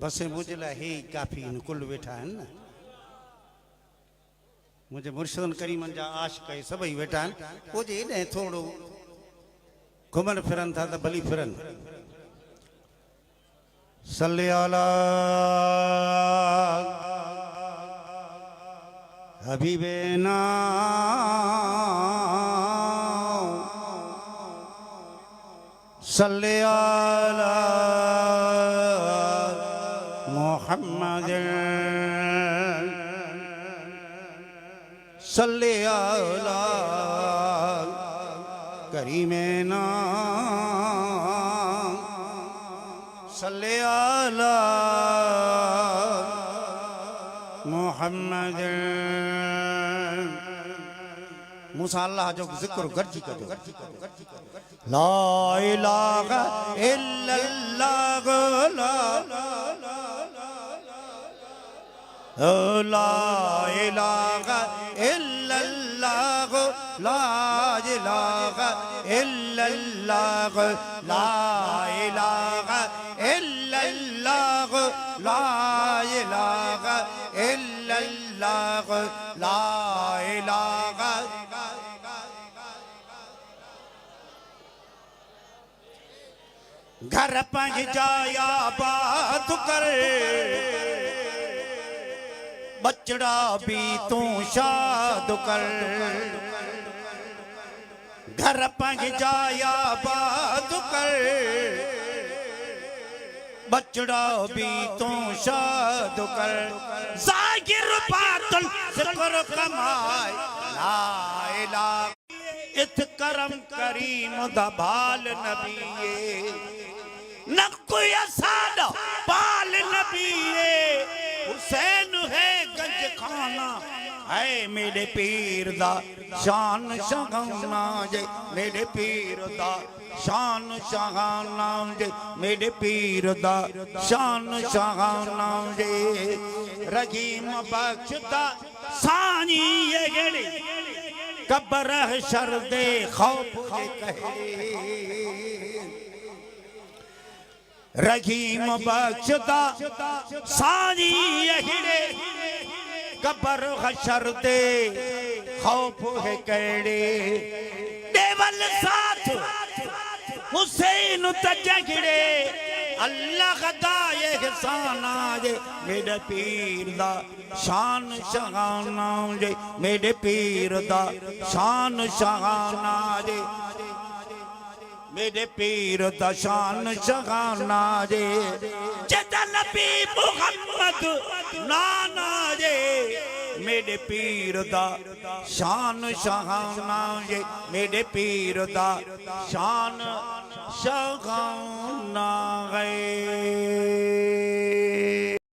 बस मुझे ला हे काफ़ी इन कुल वेठा आहिनि न मुझे मुर्शिदन करीमन जा आशिक़ सभई वेठा आहिनि पोइ जे हेॾे थोरो घुमन फिरन था त भली फिरन सल्ले अला हबीबना सल्ले अला मुहम्मद सल्ले अला करीमना सल्ले अला मुहम्मद मूसा अल्लाह जो जिक्र गर्जी कजो ला इलाहा इल्लल्लाह ला इलाहा इल्लल्लाह ला इलाहा इल्लल्लाह ला इलाहा इल्लल्लाह ला इलाहा इल्लल्लाह ला इलाहा घर पंज जाया बात कर बचड़ा भी तू शाद कर घर पंज जाया बात कर बचड़ा भी तू शाद कर जागिर बातल जिक्र कमाए ला इलाहा इत करम करीम दा बाल नबीए न कोई असादा बाल नबीए हुसैन है गंज खाना है मेरे पीर दा शान शहाना जे मेरे पीर दा शान शहाना जे मेरे पीर दा शान शहाना जे रहीम बख्शदा सानी ये गड़ी कब्र शर दे खौफ जे कहे रहीम बख्शदा सानी यहिड़े कब्र हशर दे खौफ है कड़े देवल साथ हुसैन तजगड़े अल्लाह दा एहसाना जे मेरे पीर दा शान शहाना जे मेरे पीर दा शान शहाना जे मेरे पीर दा शान शहाना जे जदा नबी मुहम्मद नाना जे मेरे पीर दा शान शहाना जे मेरे पीर दा शान शहाना है।